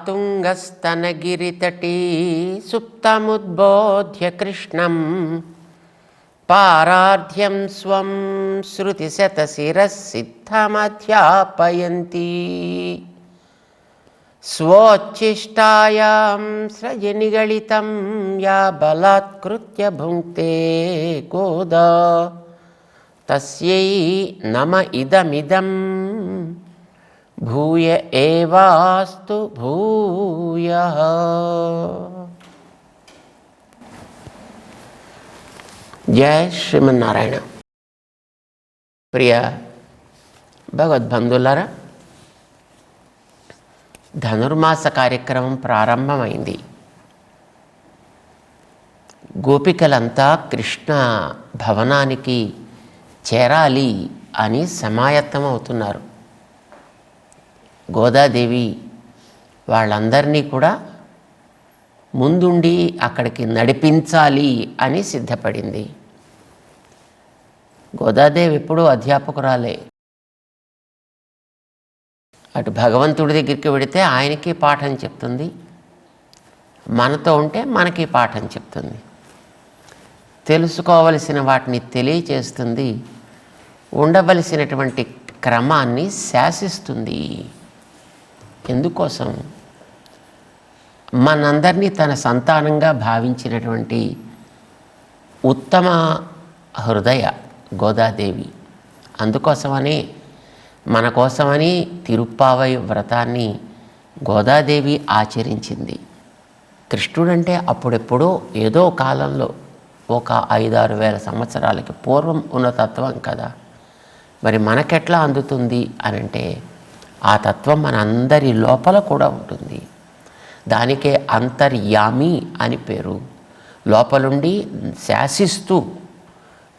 తుంగస్తనగిరితటీ సుప్తముద్బోధ్య కృష్ణం పారార్ధ్యం స్వం శృతిశతశిరసిద్ధమధ్యాపయంతి స్వోచ్ఛిష్టాయాం సృజనిగళితం యా బలాత్కృత్య భుంక్తే గోదా తస్యై నమ ఇదమిదం భూయ ఏవాస్తు భూయః. జయ శ్రీమన్నారాయణ. ప్రియ భగవద్బంధులారా, ధనుర్మాస కార్యక్రమం ప్రారంభమైంది. గోపికలంతా కృష్ణ భవనానికి చేరాలి అని సమాయత్తం అవుతున్నారు. గోదాదేవి వాళ్ళందరినీ కూడా ముందుండి అక్కడికి నడిపించాలి అని సిద్ధపడింది. గోదాదేవి ఎప్పుడూ అధ్యాపకురాలే. అటు భగవంతుడి దగ్గరికి వెడితే ఆయనకి పాఠం చెప్తుంది, మనతో ఉంటే మనకి పాఠం చెప్తుంది, తెలుసుకోవలసిన వాటిని తెలియచేస్తుంది, ఉండవలసినటువంటి క్రమాన్ని శాసిస్తుంది. ఎందుకోసం? మనందరినీ తన సంతానంగా భావించినటువంటి ఉత్తమ హృదయ గోదాదేవి. అందుకోసమనే మన కోసమని తిరుప్పావై వ్రతాన్ని గోదాదేవి ఆచరించింది. కృష్ణుడంటే అప్పుడెప్పుడో ఏదో కాలంలో ఒక 5-6 వేల సంవత్సరాలకి పూర్వం ఉన్న తత్వం కదా. మరి మనకెట్లా అందుతుంది అనంటే ఆ తత్వం మన అందరి లోపల కూడా ఉంటుంది. దానికే అంతర్యామి అని పేరు. లోపలుండి శాసిస్తూ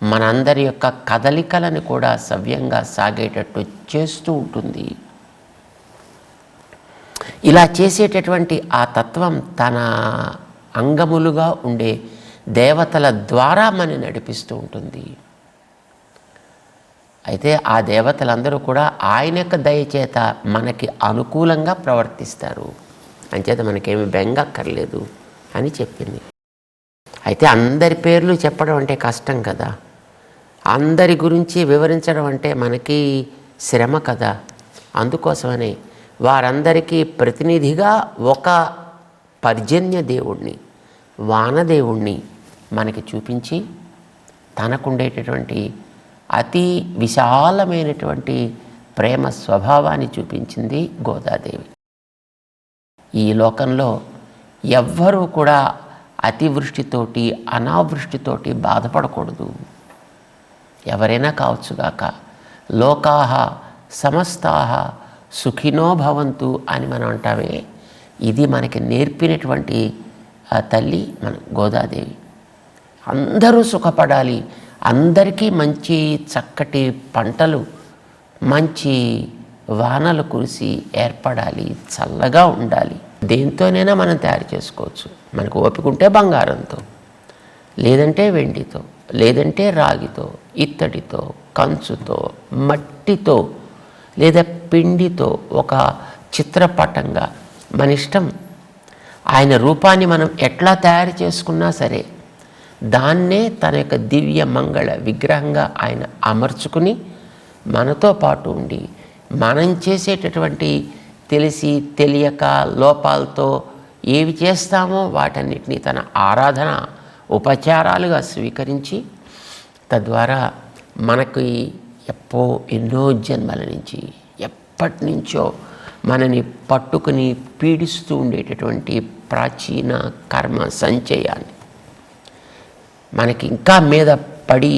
మనందరి యొక్క కదలికలను కూడా సవ్యంగా సాగేటట్టు చేస్తూ ఉంటుంది. ఇలా చేసేటటువంటి ఆ తత్వం తన అంగములుగా ఉండే దేవతల ద్వారా మనని నడిపిస్తూ ఉంటుంది. అయితే ఆ దేవతలందరూ కూడా ఆయన యొక్క దయచేత మనకి అనుకూలంగా ప్రవర్తిస్తారు. అంచేత మనకేమి బెంగక్కర్లేదు అని చెప్పింది. అయితే అందరి పేర్లు చెప్పడం అంటే కష్టం కదా, అందరి గురించి వివరించడం అంటే మనకి శ్రమ కదా. అందుకోసమనే వారందరికీ ప్రతినిధిగా ఒక పర్జన్య దేవుణ్ణి, వానదేవుణ్ణి మనకి చూపించి తనకుండేటటువంటి అతి విశాలమైనటువంటి ప్రేమ స్వభావాన్ని చూపించింది గోదాదేవి. ఈ లోకంలో ఎవ్వరూ కూడా అతివృష్టితోటి అనావృష్టితోటి బాధపడకూడదు. ఎవరైనా కావచ్చుగాక. లోకాహ సమస్తాహ సుఖినో భవంతు అని మనం అంటామే, ఇది మనకి నేర్పినటువంటి తల్లి మన గోదాదేవి. అందరూ సుఖపడాలి, అందరికీ మంచి చక్కటి పంటలు, మంచి వానలు కురిసి ఏర్పడాలి, చల్లగా ఉండాలి. దేంతోనైనా మనం తయారు చేసుకోవచ్చు. మనకు ఓపిక ఉంటే బంగారంతో, లేదంటే వెండితో, లేదంటే రాగితో, ఇత్తడితో, కంచుతో, మట్టితో, లేదా పిండితో ఒక చిత్రపటంగా మన ఇష్టం. ఆయన రూపాన్ని మనం ఎట్లా తయారు చేసుకున్నా సరే దాన్నే తన యొక్క దివ్య మంగళ విగ్రహంగా ఆయన అమర్చుకుని మనతో పాటు ఉండి మనం చేసేటటువంటి తెలిసి తెలియక లోపాలతో ఏవి చేస్తామో వాటన్నిటినీ తన ఆరాధన ఉపచారాలుగా స్వీకరించి తద్వారా మనకి ఎన్నో జన్మల నుంచి ఎప్పటి నుంచో మనని పట్టుకుని పీడిస్తూ ఉండేటటువంటి ప్రాచీన కర్మ సంచయాన్ని, మనకి ఇంకా మీద పడి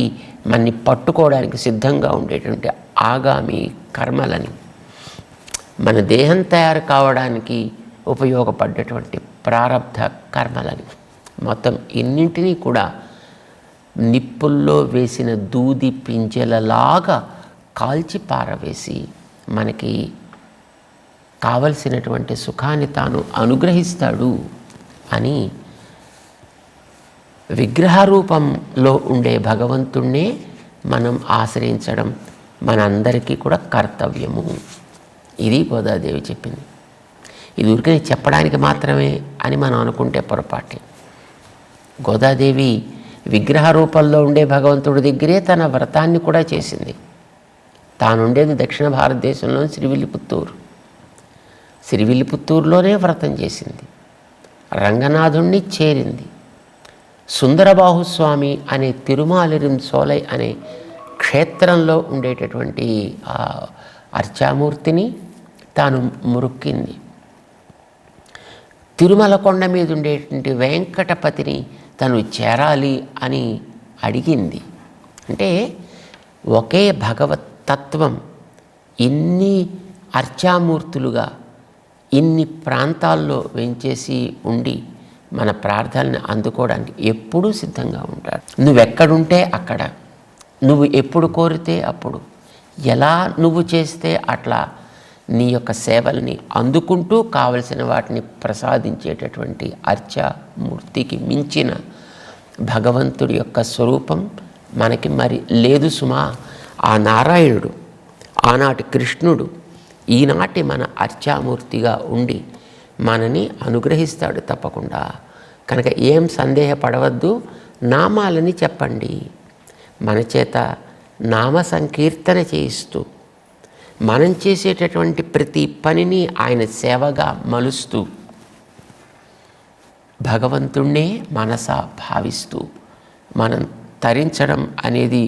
మనని పట్టుకోవడానికి సిద్ధంగా ఉండేటువంటి ఆగామి కర్మలని, మన దేహం తయారు కావడానికి ఉపయోగపడ్డటువంటి ప్రారబ్ధ కర్మలని, మొత్తం ఇన్నింటినీ కూడా నిప్పుల్లో వేసిన దూది పింజలలాగా కాల్చి పారవేసి మనకి కావలసినటువంటి సుఖాన్ని తాను అనుగ్రహిస్తాడు అని విగ్రహరూపంలో ఉండే భగవంతుణ్ణే మనం ఆశ్రయించడం మనందరికీ కూడా కర్తవ్యము. ఇది గోదాదేవి చెప్పింది. ఇది ఊరికే చెప్పడానికి మాత్రమే అని మనం అనుకుంటే పొరపాటే. గోదాదేవి విగ్రహ రూపంలో ఉండే భగవంతుడి దగ్గరే తన వ్రతాన్ని కూడా చేసింది. తానుండేది దక్షిణ భారతదేశంలో శ్రీవిల్లిపుత్తూరు. శ్రీవిల్లిపుత్తూరులోనే వ్రతం చేసింది. రంగనాథుణ్ణి చేరింది. సుందరబాహుస్వామి అనే తిరుమాలిరిం సోలై అనే క్షేత్రంలో ఉండేటటువంటి ఆ అర్చామూర్తిని తాను మురుక్కింది. తిరుమల కొండ మీద ఉండేటువంటి వెంకటపతిని తను చేరాలి అని అడిగింది. అంటే ఒకే భగవత్ తత్వం ఇన్ని అర్చామూర్తులుగా ఇన్ని ప్రాంతాల్లో వెంచేసి ఉండి మన ప్రార్థనని అందుకోవడానికి ఎప్పుడూ సిద్ధంగా ఉంటాడు. నువ్వెక్కడుంటే అక్కడ, నువ్వు ఎప్పుడు కోరితే అప్పుడు, ఎలా నువ్వు చేస్తే అట్లా నీ యొక్క సేవల్ని అందుకుంటూ కావలసిన వాటిని ప్రసాదించేటటువంటి అర్చామూర్తికి మించిన భగవంతుడి యొక్క స్వరూపం మనకి మరి లేదు సుమా. ఆ నారాయణుడు, ఆనాటి కృష్ణుడు, ఈనాటి మన అర్చామూర్తిగా ఉండి మనని అనుగ్రహిస్తాడు తప్పకుండా. కనుక ఏం సందేహపడవద్దు, నామాలని చెప్పండి. మన చేత నామ సంకీర్తన చేయిస్తూ మనం చేసేటటువంటి ప్రతి పనిని ఆయన సేవగా మలుస్తూ భగవంతుణ్ణే మనసా భావిస్తూ మనం తరించడం అనేది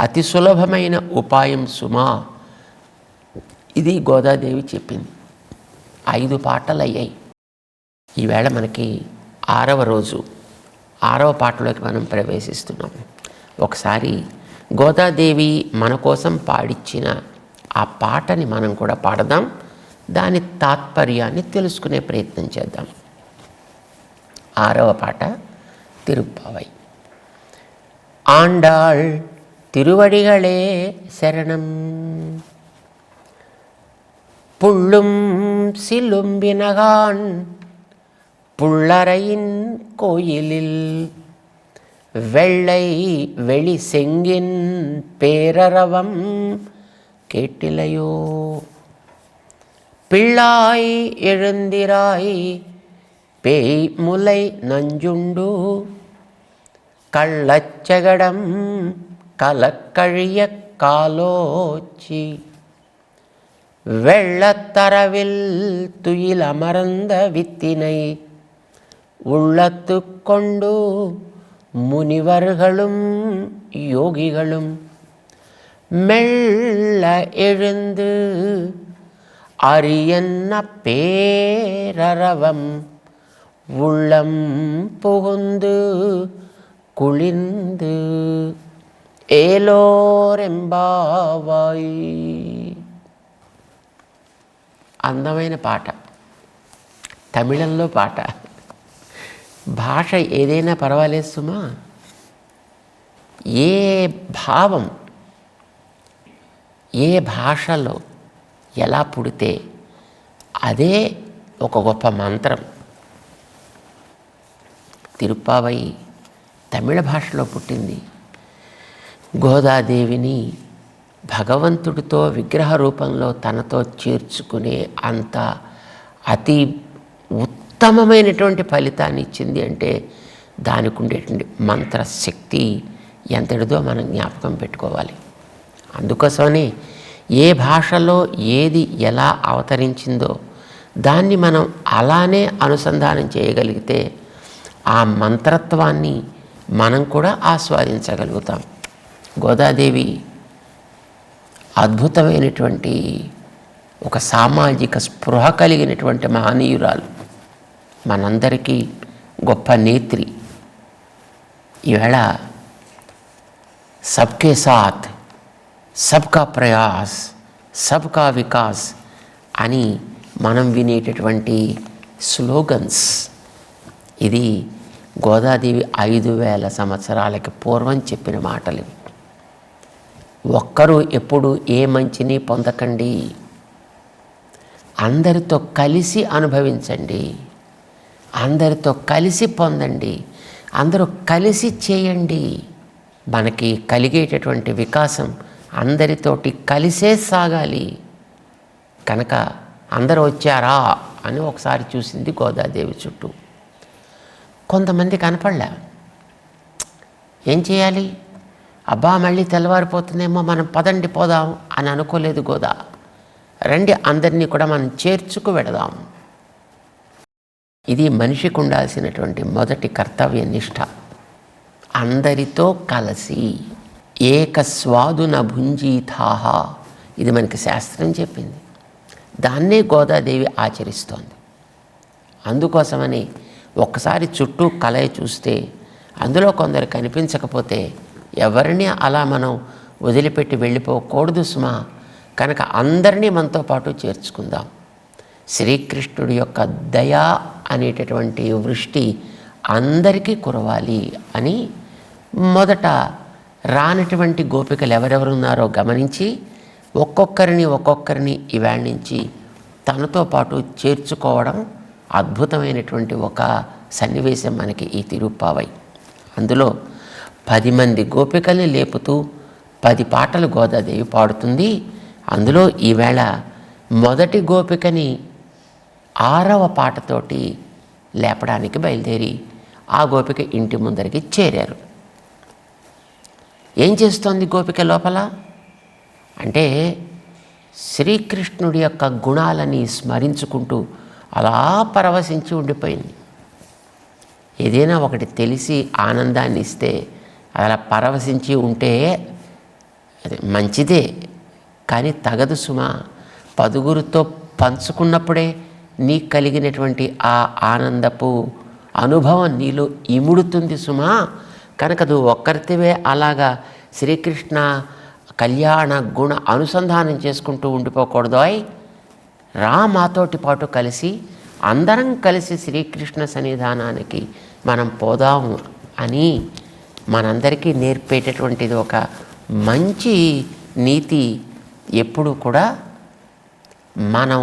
అతి సులభమైన ఉపాయం సుమా. ఇది గోదాదేవి చెప్పింది. 5 పాటలు అయ్యాయి. ఈవేళ మనకి 6వ రోజు, 6వ పాటలోకి మనం ప్రవేశిస్తున్నాము. ఒకసారి గోదాదేవి మన కోసం పాడిచ్చిన ఆ పాటని మనం కూడా పాడదాం. దాని తాత్పర్యాన్ని తెలుసుకునే ప్రయత్నం చేద్దాం. 6వ పాట తిరుప్పావై. ఆండాళ్ తిరువడిగళే శరణం, புள்ளும் சிலும்பினகான் புள்ளரையின் கோயிலில் வெள்ளை வெளி செங்கின் பேரரவம் கேட்டிலையோ. பிள்ளாய் எழுந்திராய் பேய் முலை நஞ்சுண்டு கள்ளச்சகடம் கலக்கழிய காலோச்சி வெள்ளத்தரவில் துயில் அமர்ந்த வித்தினை உள்ளத்து கொண்டு முனிவர்களும் யோகிகளும் மெல்ல எழுந்து அரியன்ன பேரரவம் உள்ளம் புகுந்து குளிர்ந்து ఏలోరెంబావాయి. అందమైన పాట, తమిళంలో పాట. భాష ఏదైనా పర్వాలేదు సుమా. ఏ భావం ఏ భాషలో ఎలా పుడితే అదే ఒక గొప్ప మంత్రం. తిరుప్పావై తమిళ భాషలో పుట్టింది. గోదాదేవిని భగవంతుడితో విగ్రహ రూపంలో తనతో చేర్చుకునే అంత అతి ఉత్తమమైనటువంటి ఫలితాన్ని ఇచ్చింది అంటే దానికి ఉండేటువంటి మంత్రశక్తి ఎంతటిదో మనం జ్ఞాపకం పెట్టుకోవాలి. అందుకోసమని ఏ భాషలో ఏది ఎలా అవతరించిందో దాన్ని మనం అలానే అనుసంధానం చేయగలిగితే ఆ మంత్రత్వాన్ని మనం కూడా ఆస్వాదించగలుగుతాం. గోదాదేవి అద్భుతమైనటువంటి ఒక సామాజిక స్పృహ కలిగినటువంటి మహనీయురాలు, మనందరికీ గొప్ప నేత్రి. ఈవేళ సబ్కే సాత్ సబ్కా ప్రయాస్ సబ్కా వికాస్ అని మనం వినేటటువంటి స్లోగన్స్, ఇది గోదాదేవి 5000 సంవత్సరాలకి పూర్వం చెప్పిన మాటలు. ఒక్కరూ ఎప్పుడు ఏ మంచిని పొందకండి, అందరితో కలిసి అనుభవించండి, అందరితో కలిసి పొందండి, అందరూ కలిసి చేయండి. మనకి కలిగేటటువంటి వికాసం అందరితోటి కలిసే సాగాలి. కనుక అందరూ వచ్చారా అని ఒకసారి చూసింది గోదాదేవి చుట్టూ. కొంతమంది కనపడలే. ఏం చేయాలి? అబ్బా మళ్ళీ తెల్లవారిపోతుందేమో, మనం పదండి పోదాం అని అనుకోలేదు గోదా. రండి అందరినీ కూడా మనం చేర్చుకు వెళదాం. ఇది మనిషికి ఉండాల్సినటువంటి మొదటి కర్తవ్య నిష్ఠ. అందరితో కలిసి ఏకస్వాదున భుంజీతాహ, ఇది మనకి శాస్త్రం చెప్పింది. దాన్నే గోదాదేవి ఆచరిస్తోంది. అందుకోసమని ఒక్కసారి చుట్టూ కలయి చూస్తే అందులో కొందరు కనిపించకపోతే ఎవరిని అలా మనం వదిలిపెట్టి వెళ్ళిపోకూడదు సుమా. కనుక అందరినీ మనతో పాటు చేర్చుకుందాం. శ్రీకృష్ణుడి యొక్క దయ అనేటటువంటి వృష్టి అందరికీ కురవాలి అని మొదట రానటువంటి గోపికలు ఎవరెవరున్నారో గమనించి ఒక్కొక్కరిని ఇవాళ నుంచి తనతో పాటు చేర్చుకోవడం అద్భుతమైనటువంటి ఒక సన్నివేశం మనకి ఈ తిరుప్పావై. అందులో 10 మంది గోపికల్ని లేపుతూ 10 పాటలు గోదాదేవి పాడుతుంది. అందులో ఈవేళ మొదటి గోపికని 6వ పాటతోటి లేపడానికి బయలుదేరి ఆ గోపిక ఇంటి ముందరికి చేరారు. ఏం చేస్తోంది గోపిక లోపల అంటే శ్రీకృష్ణుడి యొక్క గుణాలని స్మరించుకుంటూ అలా పరవశించి ఉండిపోయింది. ఏదైనా ఒకటి తెలిసి ఆనందాన్ని ఇస్తే అలా పరవశించి ఉంటే అది మంచిదే, కానీ తగదు సుమా. 10గురితో పంచుకున్నప్పుడే నీకు కలిగినటువంటి ఆ ఆనందపు అనుభవం నీలో ఇముడుతుంది సుమా. కనుక నువ్వు ఒక్కరితివే అలాగా శ్రీకృష్ణ కళ్యాణ గుణ అనుసంధానం చేసుకుంటూ ఉండిపోకూడదోయ్. రా మాతోటి పాటు కలిసి అందరం కలిసి శ్రీకృష్ణ సన్నిధానానికి మనం పోదాము అని మనందరికీ నేర్పేటటువంటిది ఒక మంచి నీతి. ఎప్పుడు కూడా మనం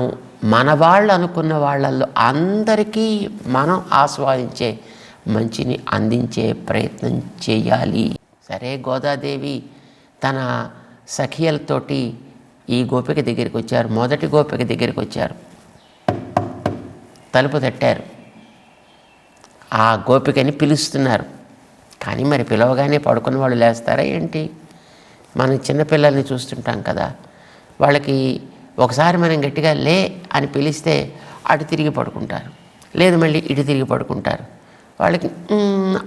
మన వాళ్ళు అనుకున్న వాళ్ళల్లో అందరికీ మనం ఆస్వాదించే మంచిని అందించే ప్రయత్నం చేయాలి. సరే, గోదాదేవి తన సఖియలతోటి ఈ గోపిక దగ్గరికి వచ్చారు. మొదటి గోపిక దగ్గరికి వచ్చారు. తలుపు తట్టారు. ఆ గోపికని పిలుస్తున్నారు. కానీ మరి పిలవగానే పడుకున్న వాళ్ళు లేస్తారా ఏంటి? మనం చిన్నపిల్లల్ని చూస్తుంటాం కదా, వాళ్ళకి ఒకసారి మనం గట్టిగా లే అని పిలిస్తే అటు తిరిగి పడుకుంటారు, లేదు మళ్ళీ ఇటు తిరిగి పడుకుంటారు. వాళ్ళకి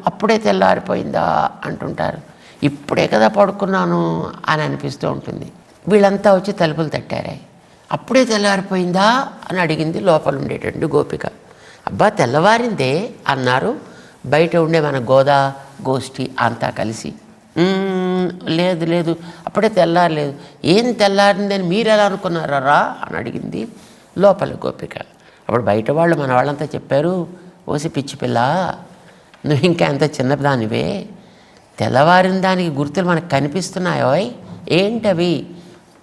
అప్పుడే తెల్లారిపోయిందా అంటుంటారు. ఇప్పుడే కదా పడుకున్నాను అని అనిపిస్తూ ఉంటుంది. వీళ్ళంతా వచ్చి తలుపులు తట్టారే. అప్పుడే తెల్లారిపోయిందా అని అడిగింది లోపల ఉండేటటువంటి గోపిక. అబ్బా తెల్లవారిందే అన్నారు బయట ఉండే మన గోదా గోష్ఠి అంతా కలిసి. లేదు లేదు అప్పుడే తెల్లారలేదు. ఏం తెల్లారిందని మీరు ఎలా అనుకున్నారా అని అడిగింది లోపల గోపిక. అప్పుడు బయట వాళ్ళు మన వాళ్ళంతా చెప్పారు, ఓసి పిచ్చి పిల్ల, నువ్వు ఇంకా ఎంత చిన్నదానివే, తెల్లవారిన దానికి గుర్తులు మనకు కనిపిస్తున్నాయో. ఏంటవి?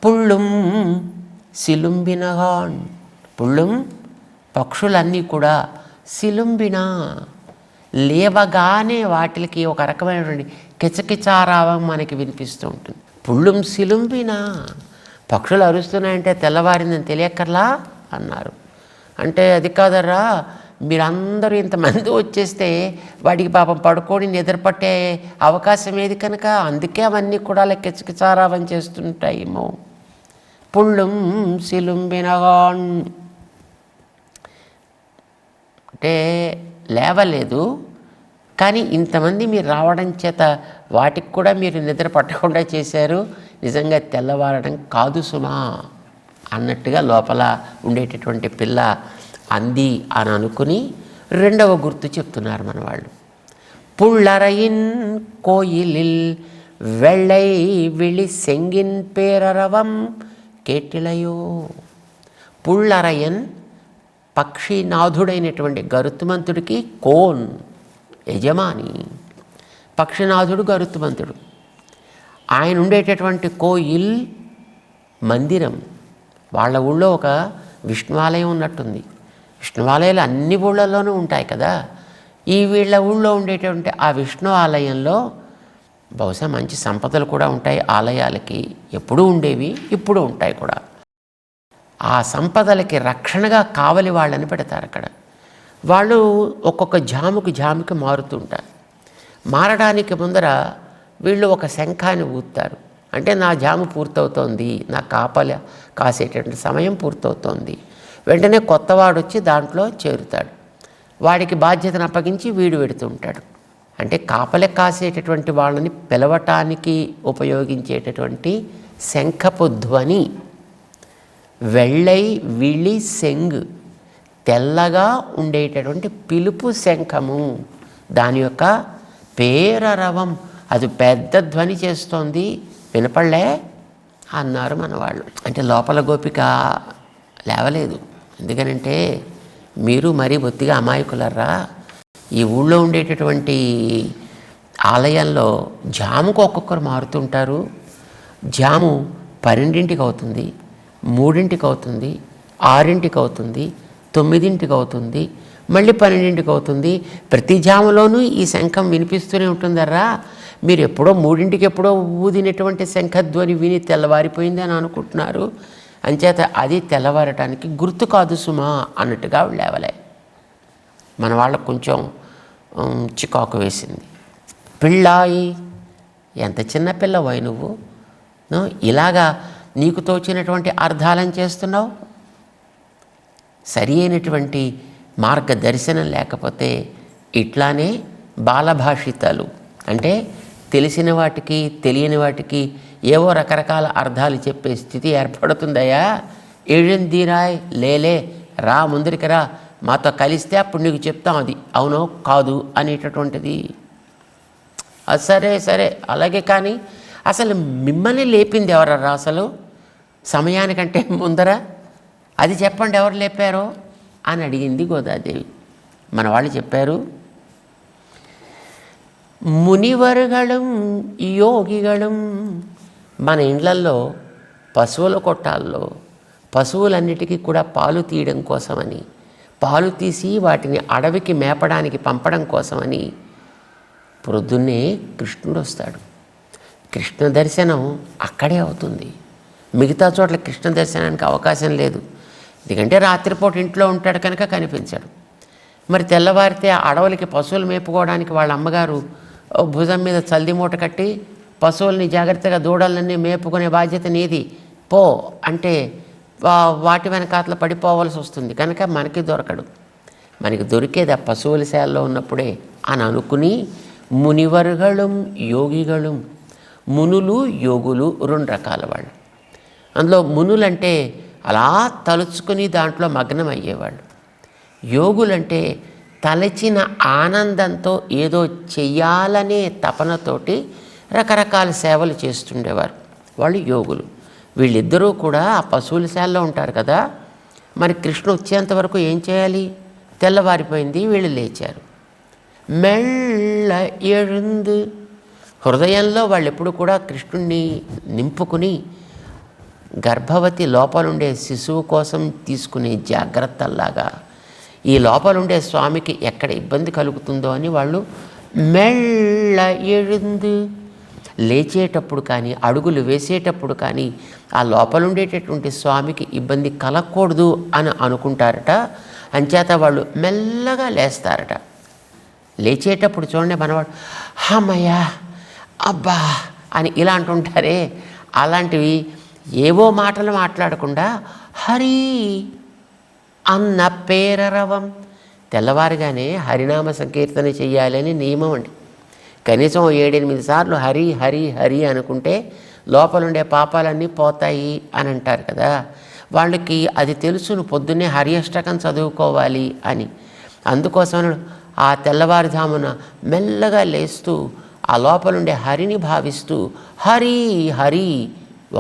పుళ్ళుం సిలుంబినగాన్. పుళ్ళుం పక్షులన్నీ కూడా సిలుంబిన లేవగానే వాటికి ఒక రకమైనటువంటి కిచకిచారావం మనకి వినిపిస్తూ ఉంటుంది. పుళ్ళుం సిలుంబిన, పక్షులు అరుస్తున్నాయంటే తెల్లవారిందని తెలియక్కర్లా అన్నారు. అంటే అది కాదర్రా, మీరందరూ ఇంతమంది వచ్చేస్తే వాడికి పాపం పడుకొని నిద్రపట్టే అవకాశం ఏది కనుక, అందుకే అవన్నీ కూడా అలా కిచకిచారావం చేస్తుంటాయేమో. పుళ్ళుం సిలుంబినగాన్ అంటే లేవలేదు, కానీ ఇంతమంది మీరు రావడం చేత వాటికి కూడా మీరు నిద్ర పట్టకుండా చేశారు. నిజంగా తెల్లవారడం కాదు సుమా అన్నట్టుగా లోపల ఉండేటటువంటి పిల్ల అంది అని అనుకుని రెండవ గుర్తు చెప్తున్నారు మన వాళ్ళు. పుళ్ళరైన్ కోయిలిల్ వెள்ளై విళి సెంగిన్ పేరరవం కేటిలయో. పుళ్ళరయన్ పక్షినాథుడైనటువంటి గరుత్మంతుడికి కోన్ యజమాని. పక్షినాథుడు గరుత్మంతుడు. ఆయన ఉండేటటువంటి కోయిల్ మందిరం. వాళ్ళ ఊళ్ళో ఒక విష్ణువాలయం ఉన్నట్టుంది. విష్ణువాలయాలు అన్ని ఊళ్ళల్లోనూ ఉంటాయి కదా. ఈ వీళ్ళ ఊళ్ళో ఉండేటువంటి ఆ విష్ణు ఆలయంలో బహుశా మంచి సంపదలు కూడా ఉంటాయి ఆలయాలకి. ఎప్పుడూ ఉండేవి, ఇప్పుడు ఉంటాయి కూడా. ఆ సంపదలకి రక్షణగా కావలి వాళ్ళని పెడతారు అక్కడ. వాళ్ళు ఒక్కొక్క జాముకి మారుతుంటారు. మారడానికి ముందర వీళ్ళు ఒక శంఖాన్ని ఊతారు. అంటే నా జాము పూర్తవుతోంది, నా కాపల కాసేటటువంటి సమయం పూర్తవుతోంది. వెంటనే కొత్తవాడు వచ్చి దాంట్లో చేరుతాడు. వాడికి బాధ్యతను అప్పగించి వీడు వెడుతుంటాడు. అంటే కాపల కాసేటటువంటి వాళ్ళని పిలవటానికి ఉపయోగించేటటువంటి శంఖపు ధ్వని వెள்ளై విళి సెంగ్, తెల్లగా ఉండేటటువంటి పిలుపు శంఖము. దాని యొక్క పేరరవం, అది పెద్ద ధ్వని చేస్తోంది, వినపడలే అన్నారు మనవాళ్ళు. అంటే లోపల గోపిక లేవలేదు. ఎందుకనంటే మీరు మరీ బొత్తిగా అమాయకులర్రా. ఈ ఊళ్ళో ఉండేటటువంటి ఆలయంలో జాముకు ఒక్కొక్కరు మారుతుంటారు. జాము 12ంటికి అవుతుంది, 3ంటికి అవుతుంది, 6ంటికి అవుతుంది, 9ంటికి అవుతుంది, మళ్ళీ 12ంటికి అవుతుంది. ప్రతి జాములోనూ ఈ శంఖం వినిపిస్తూనే ఉంటుందర్రా. మీరు ఎప్పుడో 3ంటికి ఎప్పుడో ఊదినటువంటి శంఖధ్వని విని తెల్లవారిపోయింది అని అనుకుంటున్నారు. అంచేత అది తెల్లవారటానికి గుర్తు కాదు సుమా అన్నట్టుగా లేవలే. మన వాళ్ళకు కొంచెం చికాకు వేసింది. పిళ్ళాయి, ఎంత చిన్న పిల్లవాయి నువ్వు, ఇలాగా నీకు తోచినటువంటి అర్థాలను చేస్తున్నావు. సరి అయినటువంటి మార్గదర్శనం లేకపోతే ఇట్లానే బాలభాషితాలు, అంటే తెలిసిన వాటికి తెలియని వాటికి ఏవో రకరకాల అర్థాలు చెప్పే స్థితి ఏర్పడుతుందయ్యా. ఏళ్ళెందీరాయ్, లేలే, రా ముందరికి రా, మాతో కలిస్తే అప్పుడు నీకు చెప్తాం అది అవునో కాదు అనేటటువంటిది. సరే సరే అలాగే, కానీ అసలు మిమ్మల్ని లేపింది ఎవరరా అసలు సమయానికంటే ముందర? అది చెప్పండి, ఎవరు లేపారో అని అడిగింది గోదాదేవి. మన వాళ్ళు చెప్పారు, మునివరుగళం యోగిగళం. మన ఇండ్లల్లో పశువుల కొట్టాల్లో పశువులన్నిటికీ కూడా పాలు తీయడం కోసమని, పాలు తీసి వాటిని అడవికి మేపడానికి పంపడం కోసమని ప్రొద్దున్నే కృష్ణుడు వస్తాడు. కృష్ణ దర్శనం అక్కడే అవుతుంది. మిగతా చోట్ల కృష్ణ దర్శనానికి అవకాశం లేదు. ఎందుకంటే రాత్రిపూట ఇంట్లో ఉంటాడు కనుక కనిపించాడు. మరి తెల్లవారితే అడవులకి పశువులు మేపుకోవడానికి వాళ్ళ అమ్మగారు భుజం మీద చల్ది మూట కట్టి పశువుల్ని జాగ్రత్తగా దూడలన్నీ మేపుకునే బాధ్యత నీది పో అంటే వాటి వెనకాతల పడిపోవాల్సి వస్తుంది. కనుక మనకి దొరకడు. మనకి దొరికేది ఆ పశువుల శాలలో ఉన్నప్పుడే అని అనుకుని మునివరుగళం యోగిగళం. మునులు యోగులు 2 రకాల వాళ్ళు. అందులో మునులంటే అలా తలుచుకుని దాంట్లో మగ్నం అయ్యేవాళ్ళు. యోగులంటే తలచిన ఆనందంతో ఏదో చెయ్యాలనే తపనతోటి రకరకాల సేవలు చేస్తుండేవారు, వాళ్ళు యోగులు. వీళ్ళిద్దరూ కూడా ఆ పశువుల శాలలో ఉంటారు కదా. మరి కృష్ణ వచ్చేంత వరకు ఏం చేయాలి? తెల్లవారిపోయింది, వీళ్ళు లేచారు. మెళ్ళ ఎഴുந்து, హృదయంలో వాళ్ళు ఎప్పుడు కూడా కృష్ణుణ్ణి నింపుకుని గర్భవతి లోపలుండే శిశువు కోసం తీసుకునే జాగ్రత్తల్లాగా ఈ లోపలుండే స్వామికి ఎక్కడ ఇబ్బంది కలుగుతుందో అని వాళ్ళు మెళ్ళ ఎഴുந்து, లేచేటప్పుడు కానీ అడుగులు వేసేటప్పుడు కానీ ఆ లోపలుండేటటువంటి స్వామికి ఇబ్బంది కలగకూడదు అని అనుకుంటారట. అంచేత వాళ్ళు మెల్లగా లేస్తారట. లేచేటప్పుడు చూడండి మనవాడు అమ్మయ్యా అబ్బా అని ఇలా అంటుంటారే, అలాంటివి ఏవో మాటలు మాట్లాడకుండా హరి అన్న పేరరవం. తెల్లవారుగానే హరినామ సంకీర్తన చెయ్యాలని నియమం అండి. కనీసం 7-8 సార్లు హరి హరి హరి అనుకుంటే లోపలుండే పాపాలన్నీ పోతాయి అని అంటారు కదా. వాళ్ళకి అది తెలుసును, పొద్దున్నే హరి అష్టకం చదువుకోవాలి అని. అందుకోసం ఆ తెల్లవారుజామున మెల్లగా లేస్తూ ఆ లోపలుండే హరిని భావిస్తూ హరి హరి,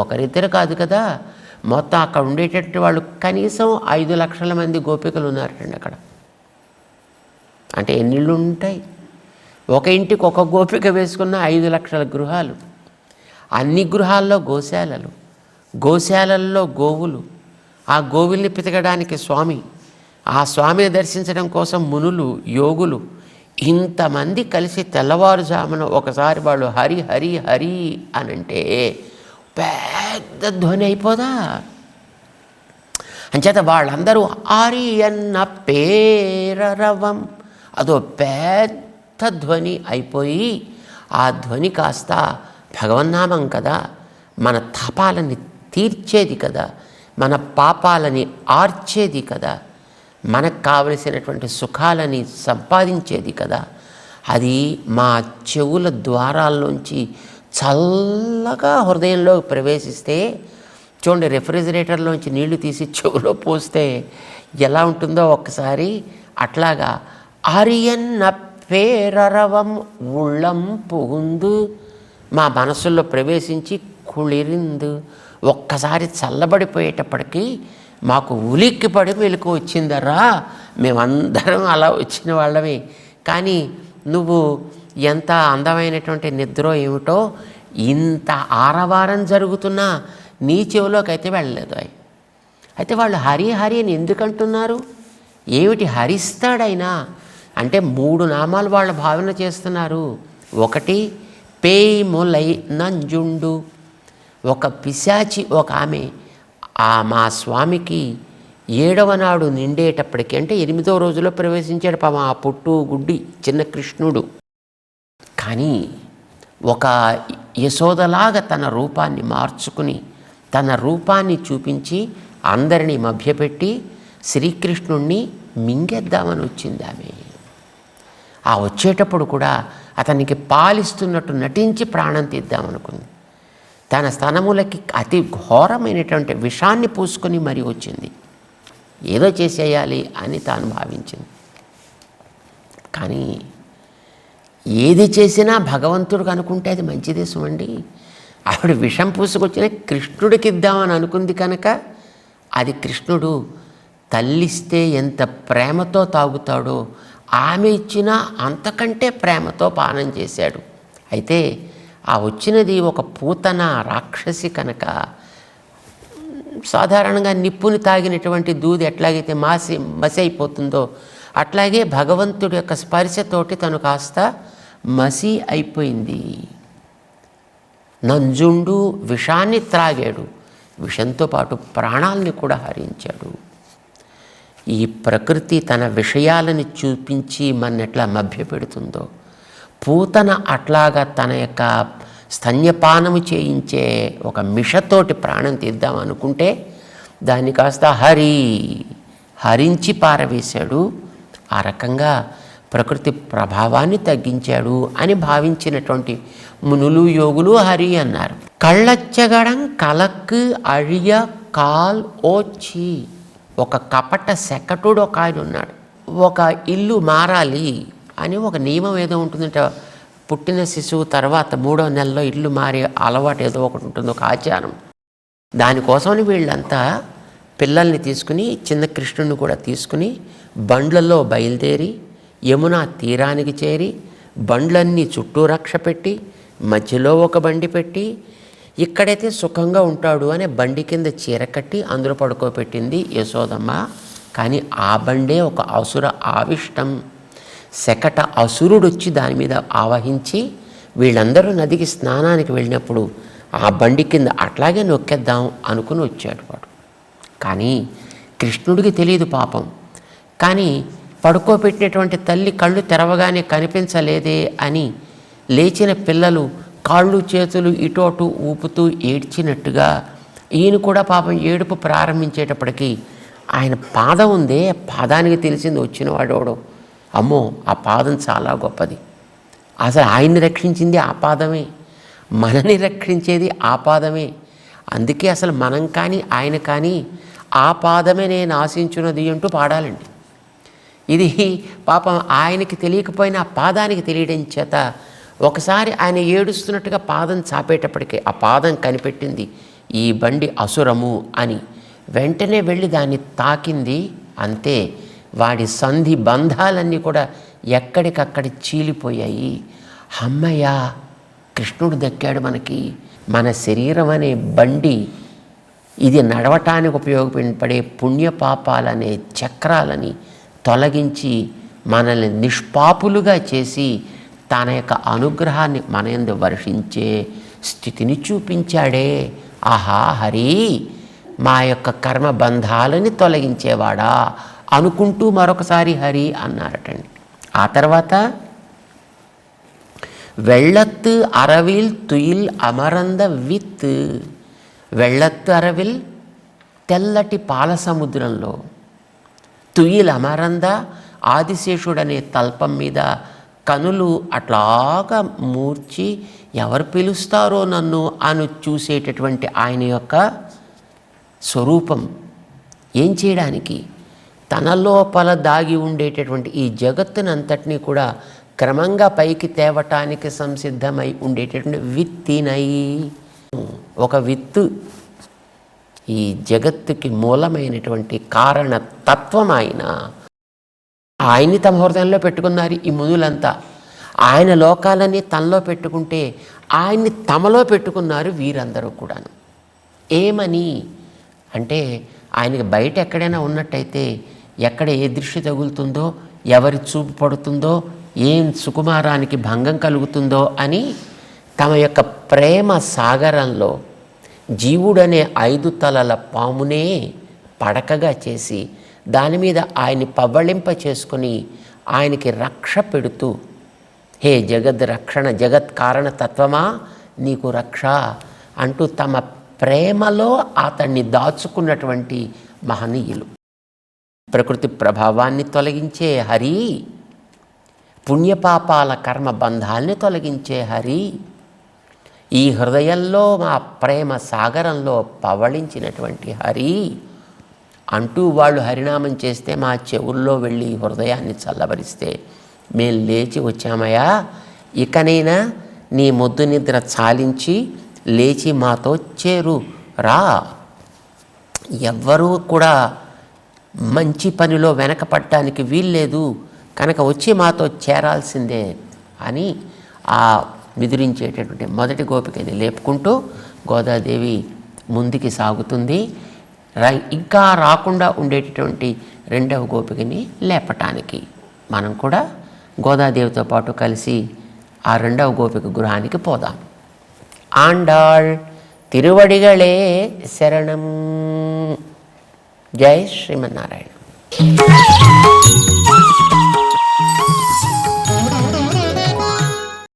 ఒకరిద్దరు కాదు కదా, మొత్తం అక్కడ ఉండేటటువంటి వాళ్ళు కనీసం 5 లక్షల మంది గోపికలు ఉన్నారండి అక్కడ. అంటే ఎన్ని ఇళ్ళు ఉంటాయి? ఒక ఇంటికి ఒక గోపిక వేసుకున్న 5 లక్షల గృహాలు. అన్ని గృహాల్లో గోశాలలు, గోశాలల్లో గోవులు, ఆ గోవుల్ని పితకడానికి స్వామి, ఆ స్వామిని దర్శించడం కోసం మునులు యోగులు, ఇంతమంది కలిసి తెల్లవారుజామున ఒకసారి వాళ్ళు హరి హరి హరి అనంటే పెద్ద ధ్వని అయిపోదా? అంచేత వాళ్ళందరూ ఆరియన్న పేరరవం అదో పెద్ద ధ్వని అయిపోయి, ఆ ధ్వని కాస్త భగవన్నామం కదా, మన తాపాలని తీర్చేది కదా, మన పాపాలని ఆర్చేది కదా, మనకు కావలసినటువంటి సుఖాలని సంపాదించేది కదా. అది మా చెవుల ద్వారాల్లోంచి చల్లగా హృదయంలో ప్రవేశిస్తే, చూడండి, రెఫ్రిజిరేటర్లోంచి నీళ్లు తీసి చెవులో పోస్తే ఎలా ఉంటుందో ఒక్కసారి అట్లాగా ఆరియన్న పేరరవం ఉళ్ళం పుగుందు మా మనసుల్లో ప్రవేశించి కుళిరిందు. ఒక్కసారి చల్లబడిపోయేటప్పటికీ మాకు ఉలిక్కిపడి మెలకు వచ్చిందరా, మేమందరం అలా వచ్చిన వాళ్ళమే. కానీ నువ్వు ఎంత అందమైనటువంటి నిద్ర ఏమిటో, ఇంత ఆరవారం జరుగుతున్నా నీ చెవిలోకి అయితే వెళ్ళలేదు. అయితే వాళ్ళు హరి హరి అని ఎందుకు అంటున్నారు? ఏమిటి హరిస్తాడైనా అంటే 3 నామాలు వాళ్ళు భావన చేస్తున్నారు. ఒకటి పేయిములై నంజుండు, ఒక పిశాచి ఒక ఆమె మా స్వామికి 7వ నాడు నిండేటప్పటికి, అంటే 8వ రోజులో ప్రవేశించాడు పాపం ఆ పుట్టు గుడ్డి చిన్న కృష్ణుడు. కానీ ఒక యశోదలాగా తన రూపాన్ని మార్చుకుని, తన రూపాన్ని చూపించి అందరినీ మభ్యపెట్టి శ్రీకృష్ణుణ్ణి మింగేద్దామని వచ్చింది ఆమె. ఆ వచ్చేటప్పుడు కూడా అతనికి పాలిస్తున్నట్టు నటించి ప్రాణం తీద్దామనుకుంది. తన స్తనములకి అతి ఘోరమైనటువంటి విషాన్ని పూసుకొని మరీ వచ్చింది. ఏదో చేసేయాలి అని తాను భావించింది. కానీ ఏది చేసినా భగవంతుడికి అనుకుంటే అది మంచిదే సుమండి. ఆవిడ విషం పూసుకొచ్చిన కృష్ణుడికి ఇద్దామని అనుకుంది కనుక, అది కృష్ణుడు తల్లిస్తే ఎంత ప్రేమతో తాగుతాడో ఆమె ఇచ్చినా అంతకంటే ప్రేమతో పానం చేశాడు. అయితే ఆ వచ్చినది ఒక పూతన రాక్షసి కనుక, సాధారణంగా నిప్పుని తాగినటువంటి దూది ఎట్లాగైతే మసి అయిపోతుందో అట్లాగే భగవంతుడి యొక్క స్పర్శతోటి తను కాస్త మసి అయిపోయింది. నంజుండు విషాన్ని త్రాగాడు, విషంతో పాటు ప్రాణాలని కూడా హరించాడు. ఈ ప్రకృతి తన విషయాలని చూపించి మన్నెట్లా మభ్యపెడుతుందో, పూతన అట్లాగా తన యొక్క స్తన్యపానము చేయించే ఒక మిషతోటి ప్రాణం తీద్దాం అనుకుంటే దాన్ని కాస్త హరించి పారవేశాడు. ఆ రకంగా ప్రకృతి ప్రభావాన్ని తగ్గించాడు అని భావించినటువంటి మునులు యోగులు హరి అన్నారు. కళ్ళచ్చగడం కలక్కు అழிయ కాల్ ఓచి, ఒక కపట శకటుడు ఒక ఆయన ఉన్నాడు. ఒక ఇల్లు మారాలి అని ఒక నియమం ఏదో ఉంటుందంటే, పుట్టిన శిశువు తర్వాత 3వ నెలలో ఇల్లు మారే అలవాటు ఏదో ఒకటి ఉంటుంది, ఒక ఆచారం. దానికోసమని వీళ్ళంతా పిల్లల్ని తీసుకుని, చిన్న కృష్ణుని కూడా తీసుకుని బండ్లలో బయలుదేరి యమునా తీరానికి చేరి బండ్లన్నీ చుట్టూ రక్ష పెట్టి మధ్యలో ఒక బండి పెట్టి, ఇక్కడైతే సుఖంగా ఉంటాడు అనే బండి కింద చీర కట్టి అందులో పడుకోబెట్టింది యశోదమ్మ. కానీ ఆ బండే ఒక అసుర ఆవిష్టం. శకట అసురుడు వచ్చి దాని మీద ఆవహించి వీళ్ళందరూ నదికి స్నానానికి వెళ్ళినప్పుడు ఆ బండి కింద అట్లాగే నొక్కేద్దాం అనుకుని వచ్చాడు వాడు. కానీ కృష్ణుడికి తెలియదు పాపం. కానీ పడుకోబెట్టినటువంటి తల్లి కళ్ళు తెరవగానే కనిపించలేదే అని లేచిన పిల్లలు కాళ్ళు చేతులు ఇటు అటు ఊపుతూ ఏడ్చినట్టుగా ఈయన కూడా పాపం ఏడుపు ప్రారంభించేటప్పటికీ ఆయన పాదం ఉందే, పాదానికి తెలిసింది వచ్చినవాడోడు, అమ్మో ఆ పాదం చాలా గొప్పది, అసలు ఆయన్ని రక్షించింది ఆ పాదమే, మనని రక్షించేది ఆ పాదమే. అందుకే అసలు మనం కానీ ఆయన కానీ ఆ పాదమే నేను ఆశించున్నది అంటూ పాడాలండి. ఇది పాపం ఆయనకి తెలియకపోయినా ఆ పాదానికి తెలియడం చేత ఒకసారి ఆయన ఏడుస్తున్నట్టుగా పాదం చాపేటప్పటికీ ఆ పాదం కనిపెట్టింది ఈ బండి అసురము అని. వెంటనే వెళ్ళి దాన్ని తాకింది. అంతే, వాడి సంధి బంధాలన్నీ కూడా ఎక్కడికక్కడ చీలిపోయాయి. అమ్మయ్య, కృష్ణుడు దక్కాడు మనకి. మన శరీరం అనే బండి, ఇది నడవటానికి ఉపయోగపడే పుణ్యపాపాలనే చక్రాలని తొలగించి మనల్ని నిష్పాపులుగా చేసి తన యొక్క అనుగ్రహాన్ని మన యందు వర్షించే స్థితిని చూపించాడే. ఆహా హరి, మా యొక్క కర్మ బంధాలని తొలగించేవాడా అనుకుంటూ మరొకసారి హరి అన్నారటండి. ఆ తర్వాత వెள்ளత్తు అరవిల్ తుయిల్ అమరంద విత్, వెள்ளత్తు అరవిల్ తెల్లటి పాల సముద్రంలో, తుయిల్ అమరంద ఆదిశేషుడనే తల్పం మీద కనులు అట్లాగా మూర్చి ఎవరు పిలుస్తారో నన్ను అని చూసేటటువంటి ఆయన యొక్క స్వరూపం ఏం చేయడానికి, తన లోపల దాగి ఉండేటటువంటి ఈ జగత్తునంతటినీ కూడా క్రమంగా పైకి తేవటానికి సంసిద్ధమై ఉండేటటువంటి విత్తినై, ఒక విత్తు ఈ జగత్తుకి మూలమైనటువంటి కారణ తత్వం ఆయన్ని తమ హృదయంలో పెట్టుకున్నారు ఈ మునులంతా. ఆయన లోకాలని తనలో పెట్టుకుంటే ఆయన్ని తమలో పెట్టుకున్నారు వీరందరూ కూడాను. ఏమని అంటే ఆయనకి బయట ఎక్కడైనా ఉన్నట్టయితే ఎక్కడ ఏ దృష్టి తగులుతుందో, ఎవరి చూపు పడుతుందో, ఏం సుకుమారానికి భంగం కలుగుతుందో అని తమ యొక్క ప్రేమ సాగరంలో జీవుడనే 5 తలల పామునే పడకగా చేసి దాని మీద ఆయన్ని పవ్వళింప చేసుకుని ఆయనకి రక్ష పెడుతూ, హే జగద్ రక్షణ జగత్ కారణ తత్వమా నీకు రక్ష అంటూ తమ ప్రేమలో అతన్ని దాచుకున్నటువంటి మహనీయులు. ప్రకృతి ప్రభావాన్ని తొలగించే హరి, పుణ్యపాపాల కర్మ బంధాల్ని తొలగించే హరి, ఈ హృదయంలో మా ప్రేమ సాగరంలో పవళించినటువంటి హరి అంటూ వాళ్ళు హరినామం చేస్తే మా చెవుల్లో వెళ్ళి హృదయాన్ని చల్లబరిస్తే మేము లేచి వచ్చామయ్యా, ఇకనైనా నీ మొద్దు నిద్ర చాలించి లేచి మాతో చేరు రా. ఎవ్వరూ కూడా మంచి పనిలో వెనకపడటానికి వీల్లేదు కనుక వచ్చి మాతో చేరాల్సిందే అని ఆ నిద్రించేటటువంటి మొదటి గోపికని లేపుకుంటూ గోదాదేవి ముందుకి సాగుతుంది. ఇంకా రాకుండా ఉండేటటువంటి రెండవ గోపికని లేపటానికి మనం కూడా గోదాదేవితో పాటు కలిసి ఆ రెండవ గోపిక గృహానికి పోదాం. ఆండాళ్ తిరువడిగళే శరణం. జై శ్రీమన్నారాయణ.